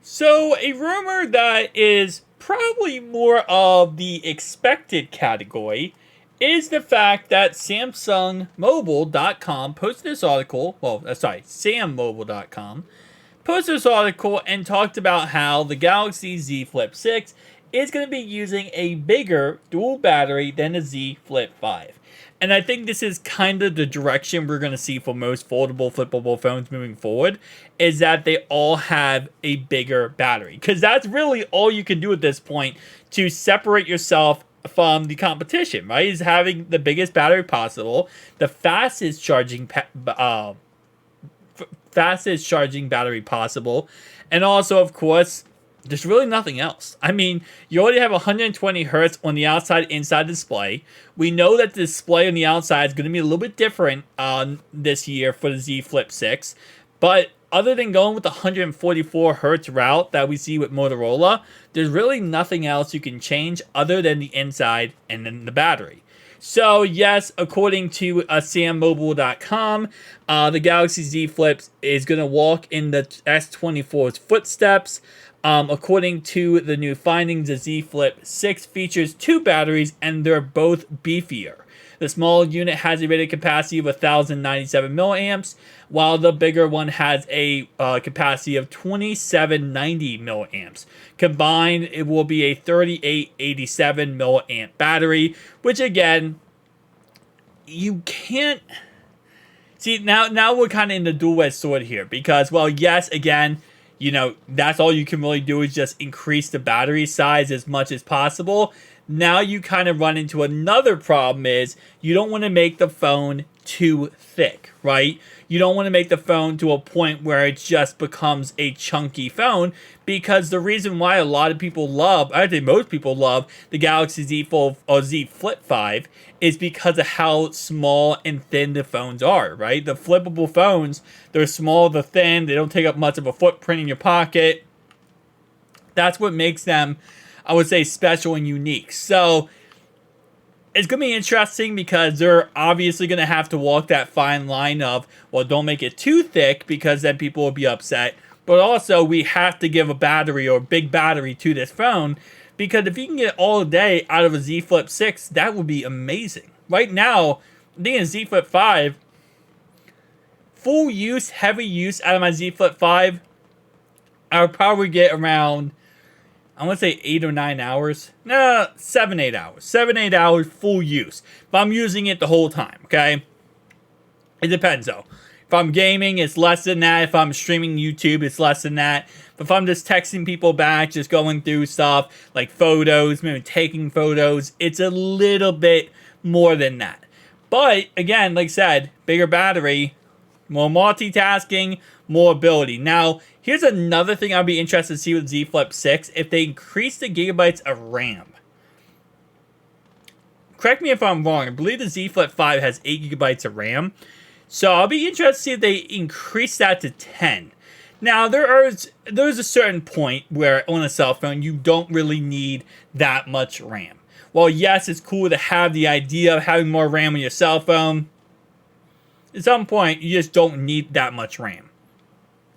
So, a rumor that is probably more of the expected category is the fact that SamsungMobile.com posted this article. SamMobile.com posted this article and talked about how the Galaxy Z Flip 6 is going to be using a bigger dual battery than the Z Flip 5. And I think this is kind of the direction we're going to see for most foldable, flippable phones moving forward, is that they all have a bigger battery. Because that's really all you can do at this point to separate yourself from the competition, right? Is having the biggest battery possible, the fastest charging battery possible, and also, of course, there's really nothing else. I mean, you already have 120 hertz on the outside inside display. We know that the display on the outside is going to be a little bit different this year for the Z Flip 6, but other than going with the 144 hertz route that we see with Motorola, there's really nothing else you can change other than the inside and then the battery. So yes, according to SamMobile.com, the Galaxy Z Flip is going to walk in the S24's footsteps. According to the new findings, the Z Flip 6 features two batteries and they're both beefier. The small unit has a rated capacity of 1,097 milliamps, while the bigger one has a capacity of 2,790 milliamps. Combined, it will be a 3,887 milliamp battery, which again, you can't see. Now we're kind of in the dual-edged sword here because, well, yes, again, that's all you can really do is just increase the battery size as much as possible. Now you kind of run into another problem is you don't want to make the phone too thick, right? You don't want to make the phone to a point where it just becomes a chunky phone, because the reason why a lot of people love, I think most people love the Galaxy Z Fold or Z Flip 5 is because of how small and thin the phones are, right? The flippable phones, they're small, they're thin, they don't take up much of a footprint in your pocket. That's what makes them, I would say, special and unique. So it's going to be interesting because they're obviously going to have to walk that fine line of, well, don't make it too thick because then people will be upset. But also, we have to give a battery or a big battery to this phone, because if you can get all day out of a Z Flip 6, that would be amazing. Right now, I think in Z Flip 5, full use, heavy use out of my Z Flip 5, I would probably get around, I want to say 8 or 9 hours. No, 7, 8 hours. 7, 8 hours full use. But I'm using it the whole time, okay? It depends, though. If I'm gaming, it's less than that. If I'm streaming YouTube, it's less than that. But if I'm just texting people back, just going through stuff, like photos, maybe taking photos, it's a little bit more than that. But, again, like I said, bigger battery, more multitasking, more ability. Now, here's another thing I'd be interested to see with Z Flip 6. If they increase the gigabytes of RAM. Correct me if I'm wrong. I believe the Z Flip 5 has 8 gigabytes of RAM. So I'll be interested to see if they increase that to 10. Now, there's a certain point where on a cell phone, you don't really need that much RAM. Well, yes, it's cool to have the idea of having more RAM on your cell phone. At some point, you just don't need that much RAM.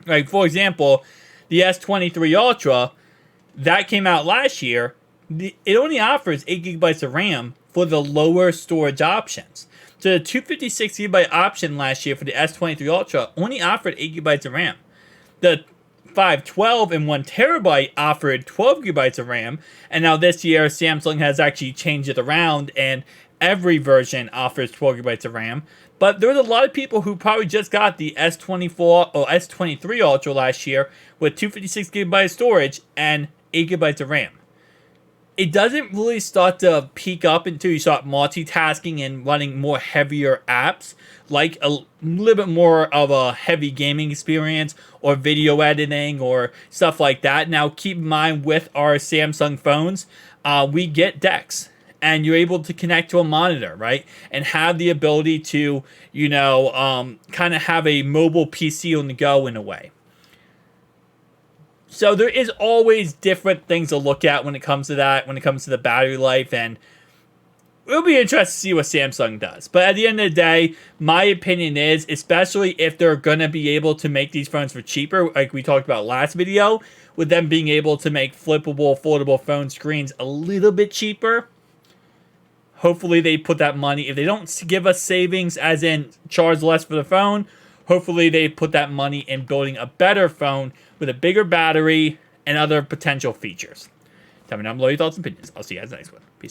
Like, for example, the S23 Ultra, that came out last year, it only offers 8 gigabytes of RAM for the lower storage options. So the 256 gigabyte option last year for the S23 Ultra only offered 8 gigabytes of RAM. The 512 and 1 terabyte offered 12 gigabytes of RAM, and now this year Samsung has actually changed it around and every version offers 12 gigabytes of RAM. But there's a lot of people who probably just got the S24 or S23 Ultra last year with 256 gigabyte storage and 8 gigabytes of RAM. It doesn't really start to peak up until you start multitasking and running more heavier apps, like a little bit more of a heavy gaming experience or video editing or stuff like that. Now, keep in mind with our Samsung phones, we get DeX. And you're able to connect to a monitor, right? And have the ability to, kind of have a mobile PC on the go in a way. So there is always different things to look at when it comes to that, when it comes to the battery life. And it'll be interesting to see what Samsung does. But at the end of the day, my opinion is, especially if they're going to be able to make these phones for cheaper, like we talked about last video, with them being able to make flippable, foldable phone screens a little bit cheaper, hopefully they put that money, if they don't give us savings as in charge less for the phone, hopefully they put that money in building a better phone with a bigger battery and other potential features. Tell me down below your thoughts and opinions. I'll see you guys in the next one. Peace out.